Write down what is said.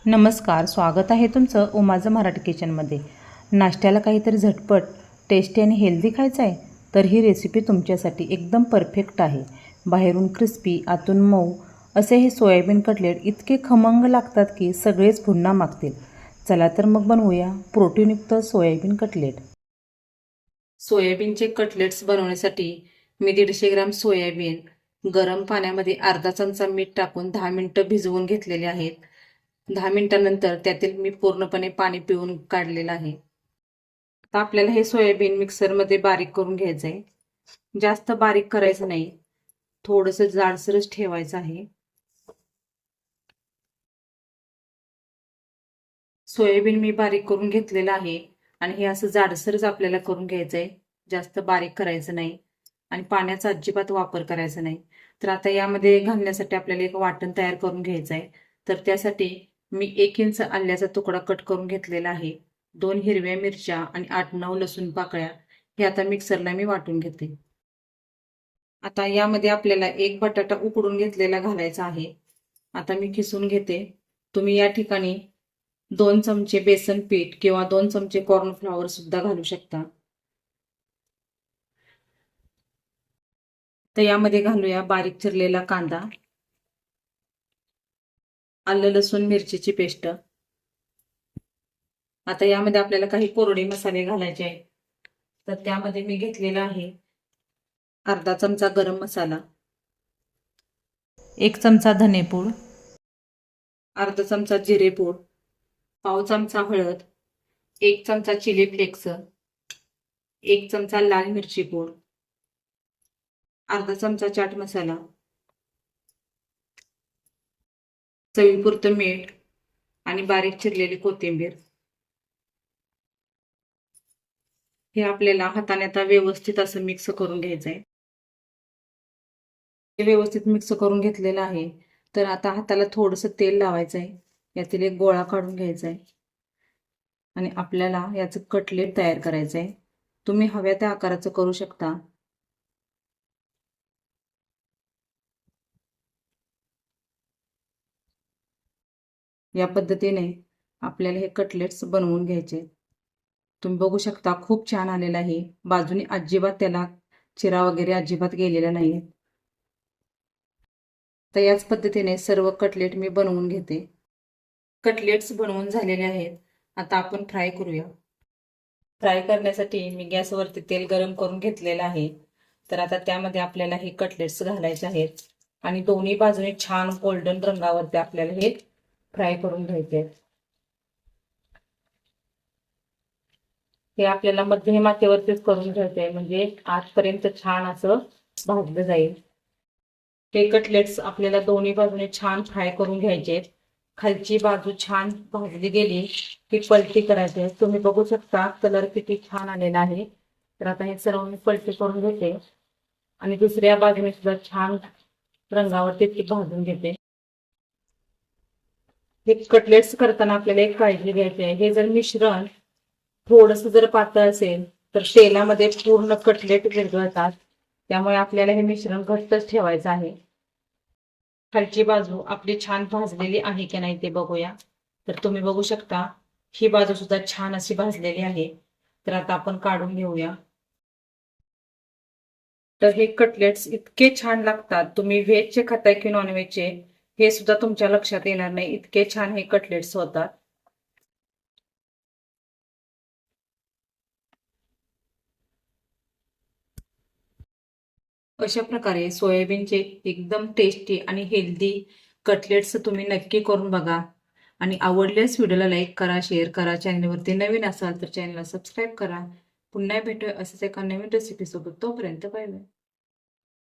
नमस्कार, स्वागत आहे तुमचं उमाचं मराठी किचनमध्ये। नाश्त्याला काहीतरी झटपट, टेस्टी आणि हेल्दी खायचं आहे तर ही रेसिपी तुमच्यासाठी एकदम परफेक्ट आहे। बाहेरून क्रिस्पी, आतून मऊ असे हे सोयाबीन कटलेट इतके खमंग लागतात की सगळेच पुन्हा मागतील। चला तर मग बनवूया प्रोटीनयुक्त सोयाबीन कटलेट। सोयाबीनचे कटलेट्स बनवण्यासाठी मी 150 ग्राम सोयाबीन गरम पाण्यामध्ये अर्धा चमचा मीठ टाकून 10 मिनिटं भिजवून घेतलेले आहेत। 10 मिनिटांनंतर त्यातील मी पूर्णपणे पाणी पिळून काढलेलं आहे। आता आपल्याला हे सोयाबीन मिक्सरमध्ये बारीक करून घ्यायचं आहे। जास्त बारीक करायचं नाही, थोडंसं जाडसरच ठेवायचं आहे। सोयाबीन मी बारीक करून घेतलेलं आहे आणि हे असं जाडसरच आपल्याला करून घ्यायचं आहे, जास्त बारीक करायचं नाही आणि पाण्याचा अजिबात वापर करायचा नाही। तर आता यामध्ये घालण्यासाठी आपल्याला एक वाटण तयार करून घ्यायचं आहे। तर त्यासाठी मी 1 इंच आल्याचा तुकडा कट करून घेतलेला आहे, 2 हिरव्या मिरच्या आणि 8-9 लसूण पाकळ्या हे आता मिक्सरला मी वाटून घेते। आता यामध्ये आपल्याला 1 बटाटा उकडून घेतलेला घालायचा आहे। आता मी किसून घेते। तुम्ही या ठिकाणी 2 चमचे बेसन पीठ किंवा 2 चमचे कॉर्नफ्लॉवर सुद्धा घालू शकता। तर यामध्ये घालूया बारीक चिरलेला कांदा, आलं लसूण मिरचीची पेस्ट। आता यामध्ये आपल्याला काही कोरडे मसाले घालायचे आहेत। तर त्यामध्ये मी घेतलेला आहे अर्धा चमचा गरम मसाला, 1 चमचा धनेपूड, अर्धा चमचा जिरेपूड, पाव चमचा हळद, 1 चमचा चिली फ्लेक्स, 1 चमचा लाल मिरची पूड, अर्धा चमचा चाट मसाला, चवीपुरतं मीठ आणि बारीक चिरलेली कोथिंबीर। हे आपल्याला हाताने आता व्यवस्थित असं मिक्स करून घ्यायचं आहे। हे व्यवस्थित मिक्स करून घेतलेलं आहे। तर आता हाताला थोडंसं तेल लावायचं आहे, यातील एक गोळा काढून घ्यायचा आहे आणि आपल्याला याचं कटलेट तयार करायचं आहे। तुम्ही हव्या त्या आकाराचं करू शकता। या पद्धतीने आपल्याला हे कटलेट्स बनवून घ्यायचे। तुम्ही बघू शकता खूप छान आलेला आहे, बाजूने अजिबात त्याला चिरा वगैरे अजिबात गेलेला नाही। तर याच पद्धतीने सर्व कटलेट मी बनवून घेते। कटलेट्स बनवून झालेले आहेत, आता आपण फ्राय करूया। फ्राय करण्यासाठी मी गॅसवरती तेल गरम करून घेतलेलं आहे। तर आता त्यामध्ये आपल्याला हे कटलेट्स घालायचे आहेत आणि दोन्ही बाजूने छान गोल्डन रंगावरती आपल्याला हे फ्राय करून घ्यायचे आहेत। हे आपल्याला मध्यम आचेवरतीच करून घ्यायचे आहे, म्हणजे आजपर्यंत छान असं भाजलं जाईल। हे कटलेट्स आपल्याला दोन्ही बाजूने छान फ्राय करून घ्यायचे आहेत। खालची बाजू छान भाजली गेली की पलटी करायची आहे। तुम्ही बघू शकता कलर किती छान आलेला आहे। तर आता हे सर्व मी पलटी करून घेते आणि दुसऱ्या बाजूने सुद्धा छान रंगावरती ती भाजून घेते। हे कटलेट्स करताना आपल्याला एक काळजी घ्यायची आहे, हे जर मिश्रण थोडंसं जर पातळ असेल तर तेलामध्ये पूर्ण कटलेट विरघळतात, त्यामुळे आपल्याला हे मिश्रण घट्टच ठेवायचं आहे। खालची बाजू आपली छान भाजलेली आहे की नाही ते बघूया। तर तुम्ही बघू शकता ही बाजू सुद्धा छान अशी भाजलेली आहे। तर आता आपण काढून घेऊया। तर हे कटलेट्स इतके छान लागतात, तुम्ही व्हेजचे खाताय की नॉन व्हेजचे हे सुद्धा तुमच्या लक्षात येणार नाही, इतके छान हे कटलेट्स होतात। अशा प्रकारे सोयाबीनचे एकदम टेस्टी आणि हेल्दी कटलेट्स तुम्ही नक्की करून बघा आणि आवडल्यास व्हिडिओला लाईक करा, शेअर करा। चॅनलवरती नवीन असाल तर चॅनलला सबस्क्राईब करा। पुन्हा भेटूया असंच एका नवीन रेसिपी सोबत, तोपर्यंत बाय बाय।